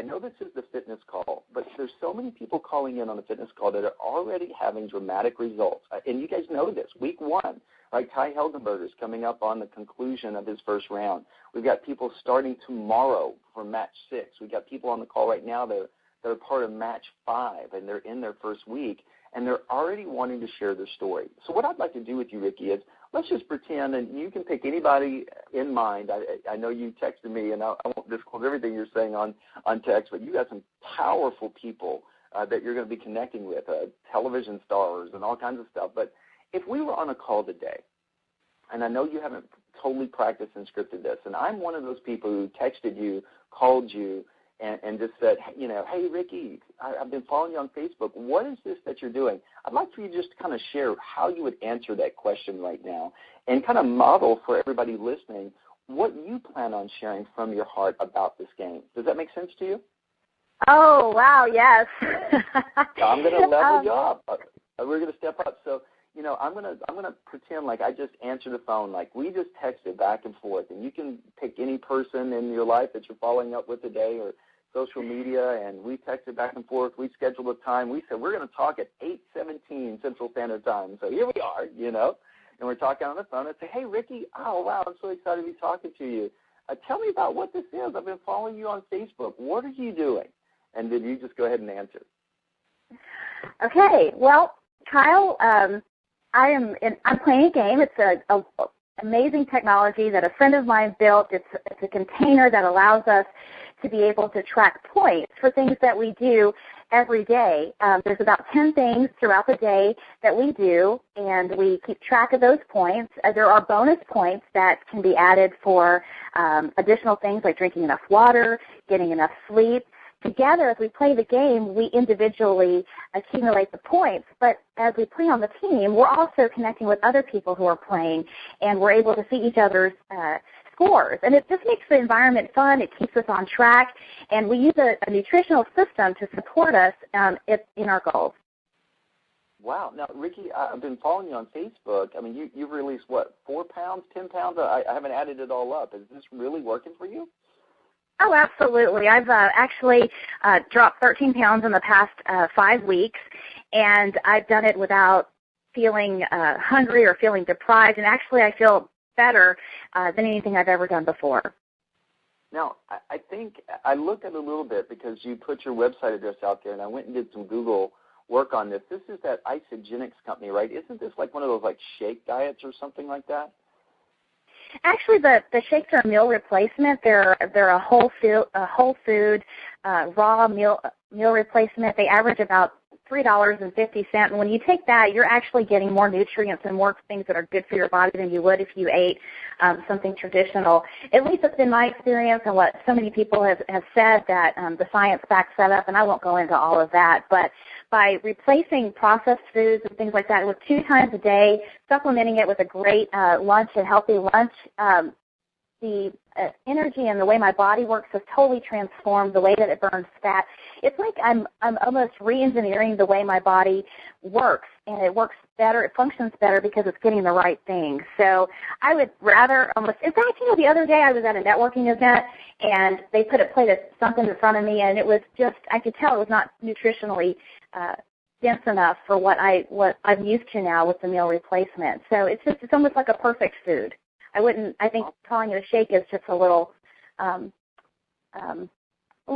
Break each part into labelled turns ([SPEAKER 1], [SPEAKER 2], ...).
[SPEAKER 1] I know this is the fitness call, but there's so many people calling in on the fitness call that are already having dramatic results. And you guys know this. Week 1, right? Ty Helgenberger is coming up on the conclusion of his first round. We've got people starting tomorrow for match 6. We've got people on the call right now that are part of match 5, and they're in their first week, and they're already wanting to share their story. So what I'd like to do with you, Ricci, is let's just pretend, and you can pick anybody in mind. I know you texted me, and I won't disclose everything you're saying on text, but you got some powerful people that you're going to be connecting with, television stars and all kinds of stuff. But if we were on a call today, and I know you haven't totally practiced and scripted this, and I'm one of those people who texted you, called you, and just said, hey, Ricci, I've been following you on Facebook. What is this that you're doing? I'd like for you just to kind of share how you would answer that question right now and kind of model for everybody listening what you plan on sharing from your heart about this game. Does that make sense to you?
[SPEAKER 2] Oh, wow, yes.
[SPEAKER 1] I'm going to level you up. We're going to step up. So, I'm gonna pretend like I just answered the phone, like we just texted back and forth, and you can pick any person in your life that you're following up with today or social media, and we texted back and forth. We scheduled a time. We said we're going to talk at 8:17 Central Standard Time. So here we are, and we're talking on the phone. I say, hey, Ricci, oh, wow, I'm so excited to be talking to you. Tell me about what this is. I've been following you on Facebook. What are you doing? And then you just go ahead and answer.
[SPEAKER 2] Okay, well, Kyle, I'm playing a game. It's a amazing technology that a friend of mine built. It's a container that allows us to be able to track points for things that we do every day. There's about 10 things throughout the day that we do, and we keep track of those points. There are bonus points that can be added for additional things like drinking enough water, getting enough sleep. Together, as we play the game, we individually accumulate the points, but as we play on the team, we're also connecting with other people who are playing, and we're able to see each other's scores. And it just makes the environment fun. It keeps us on track, and we use a nutritional system to support us in our goals.
[SPEAKER 1] Wow. Now, Ricci, I've been following you on Facebook. I mean, you've released, 4 pounds, 10 pounds? I haven't added it all up. Is this really working for you?
[SPEAKER 2] Oh, absolutely. I've actually dropped 13 pounds in the past 5 weeks, and I've done it without feeling hungry or feeling deprived, and actually I feel better than anything I've ever done before.
[SPEAKER 1] Now, I think I looked at it a little bit because you put your website address out there, and I went and did some Google work on this. This is that Isogenics company, right? Isn't this like one of those like shake diets or something like that?
[SPEAKER 2] Actually, the shakes are a meal replacement. They're a whole food raw meal replacement. They average about $3.50. And when you take that, you're actually getting more nutrients and more things that are good for your body than you would if you ate something traditional. At least it's been my experience and what so many people have said that the science backs that up, and I won't go into all of that. But by replacing processed foods and things like that with 2 times a day, supplementing it with a great lunch, a healthy lunch, the energy and the way my body works has totally transformed the way that it burns fat. It's like I'm almost re-engineering the way my body works, and it works better, it functions better because it's getting the right things. So I would rather almost, in fact, the other day I was at a networking event, and they put a plate of something in front of me, and it was just, I could tell it was not nutritionally dense enough for what I'm used to now with the meal replacement. So it's almost like a perfect food. I think calling it a shake is just a little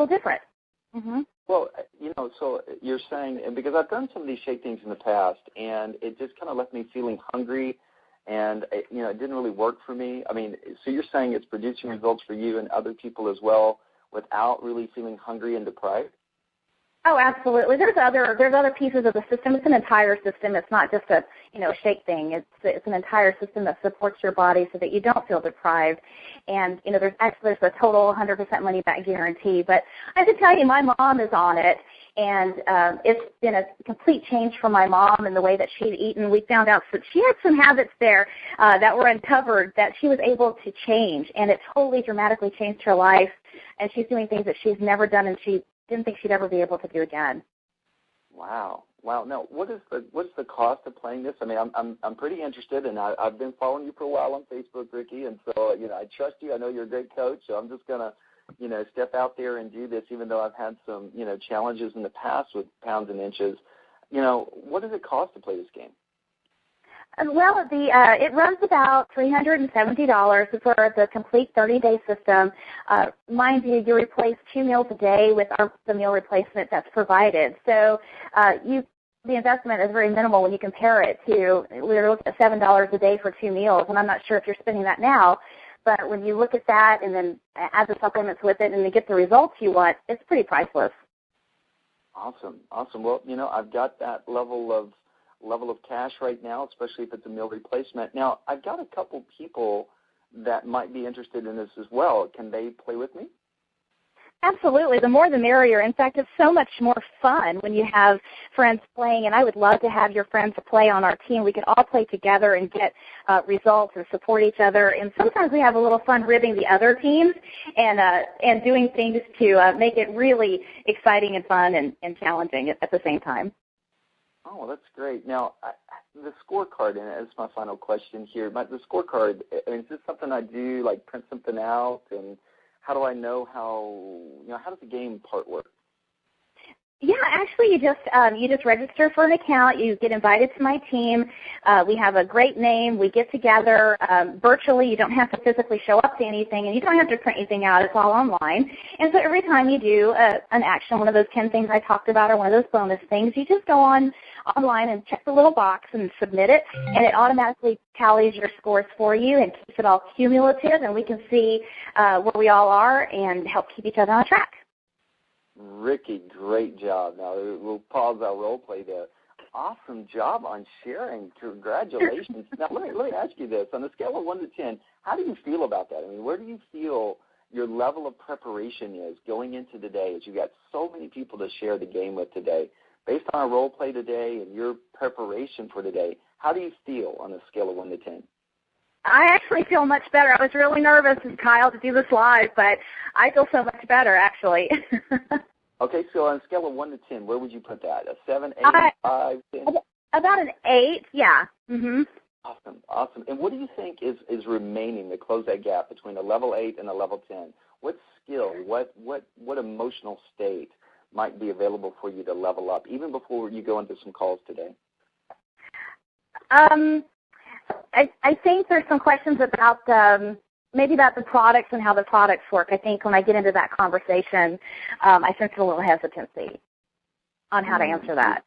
[SPEAKER 2] different. Mm-hmm.
[SPEAKER 1] Well, so you're saying, and because I've done some of these shake things in the past, and it just kind of left me feeling hungry, and it didn't really work for me. I mean, so you're saying it's producing results for you and other people as well without really feeling hungry and deprived?
[SPEAKER 2] Oh, absolutely. There's other pieces of the system. It's an entire system. It's not just a shake thing. It's an entire system that supports your body so that you don't feel deprived. And there's a total 100% money back guarantee. But I have to tell you, my mom is on it, and it's been a complete change for my mom in the way that she'd eaten. We found out that she had some habits there that were uncovered that she was able to change, and it totally dramatically changed her life. And she's doing things that she's never done, and she didn't think she'd ever be able to do again. Wow.
[SPEAKER 1] Now, what's the cost of playing this? I mean, I'm pretty interested, and I've been following you for a while on Facebook, Ricci, and so I trust you. I know you're a great coach, so I'm just gonna step out there and do this, even though I've had some, challenges in the past with pounds and inches. What does it cost to play this game?
[SPEAKER 2] Well, it runs about $370 for the complete 30-day system. Mind you, you replace 2 meals a day with the meal replacement that's provided. So the investment is very minimal when you compare it to, we're looking at $7 a day for 2 meals, and I'm not sure if you're spending that now, but when you look at that and then add the supplements with it and you get the results you want, it's pretty priceless.
[SPEAKER 1] Awesome. Well, I've got that level of cash right now, especially if it's a meal replacement. Now, I've got a couple people that might be interested in this as well. Can they play with me?
[SPEAKER 2] Absolutely. The more the merrier. In fact, it's so much more fun when you have friends playing, and I would love to have your friends play on our team. We could all play together and get results and support each other. And sometimes we have a little fun ribbing the other teams and doing things to make it really exciting and fun and challenging at the same time.
[SPEAKER 1] Oh, well, that's great. Now, the scorecard, and as my final question here, the scorecard, is this something I do, like print something out, and how do I know how does the game part work?
[SPEAKER 2] Yeah, actually, you just register for an account. You get invited to my team. We have a great name. We get together virtually. You don't have to physically show up to anything, and you don't have to print anything out. It's all online. And so every time you do an action, one of those 10 things I talked about or one of those bonus things, you just go online and check the little box and submit it, and it automatically tallies your scores for you and keeps it all cumulative, and we can see where we all are and help keep each other on track.
[SPEAKER 1] Ricci, great job. Now, we'll pause our role play there. Awesome job on sharing. Congratulations. Now, let me ask you this. On a scale of 1 to 10, how do you feel about that? I mean, where do you feel your level of preparation is going into today, as you've got so many people to share the game with today? Based on our role play today and your preparation for today, how do you feel on a scale of 1 to 10?
[SPEAKER 2] I actually feel much better. I was really nervous, Kyle, to do this live, but I feel so much better, actually.
[SPEAKER 1] Okay, so on a scale of 1 to 10, where would you put that? A 7, 8, 5, 10?
[SPEAKER 2] About an 8, yeah. Mm-hmm.
[SPEAKER 1] Awesome. And what do you think is remaining to close that gap between a level 8 and a level 10? What skill, what emotional state might be available for you to level up, even before you go into some calls today?
[SPEAKER 2] I think there's some questions about maybe about the products and how the products work. I think when I get into that conversation, I sense a little hesitancy on how to answer that.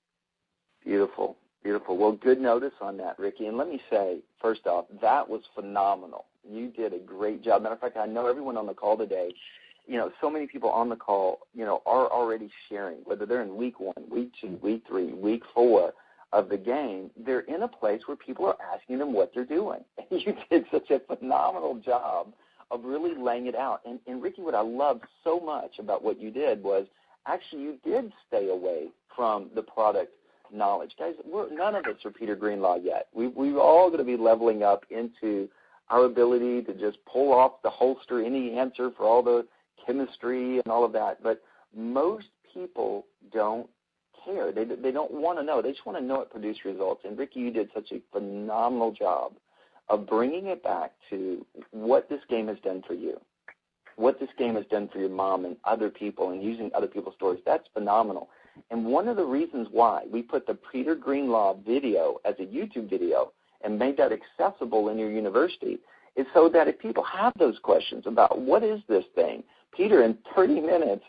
[SPEAKER 1] Beautiful. Well, good notice on that, Ricci. And let me say, first off, that was phenomenal. You did a great job. Matter of fact, I know everyone on the call today, so many people on the call, are already sharing, whether they're in week 1, week 2, week 3, week 4 of the game, they're in a place where people are asking them what they're doing. And you did such a phenomenal job of really laying it out. And Ricci, what I loved so much about what you did was actually you did stay away from the product knowledge. Guys, none of us are Peter Greenlaw yet. We're all going to be leveling up into our ability to just pull off the holster any answer for all the chemistry and all of that. But most people don't care. They don't want to know. They just want to know it produced results. And, Ricci, you did such a phenomenal job of bringing it back to what this game has done for you, what this game has done for your mom and other people, and using other people's stories. That's phenomenal. And one of the reasons why we put the Peter Greenlaw video as a YouTube video and made that accessible in your university is so that if people have those questions about what is this thing, Peter in 30 minutes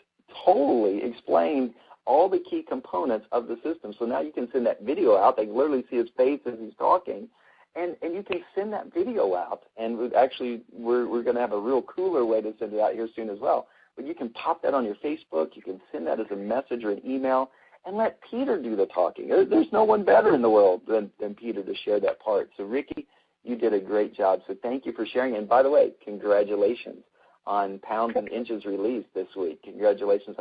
[SPEAKER 1] totally explained all the key components of the system. So now you can send that video out. They can literally see his face as he's talking. And you can send that video out. And we're going to have a real cooler way to send it out here soon as well. But you can pop that on your Facebook. You can send that as a message or an email and let Peter do the talking. There's no one better in the world than Peter to share that part. So, Ricci, you did a great job. So thank you for sharing. And by the way, congratulations on Pounds and Inches released this week. Congratulations.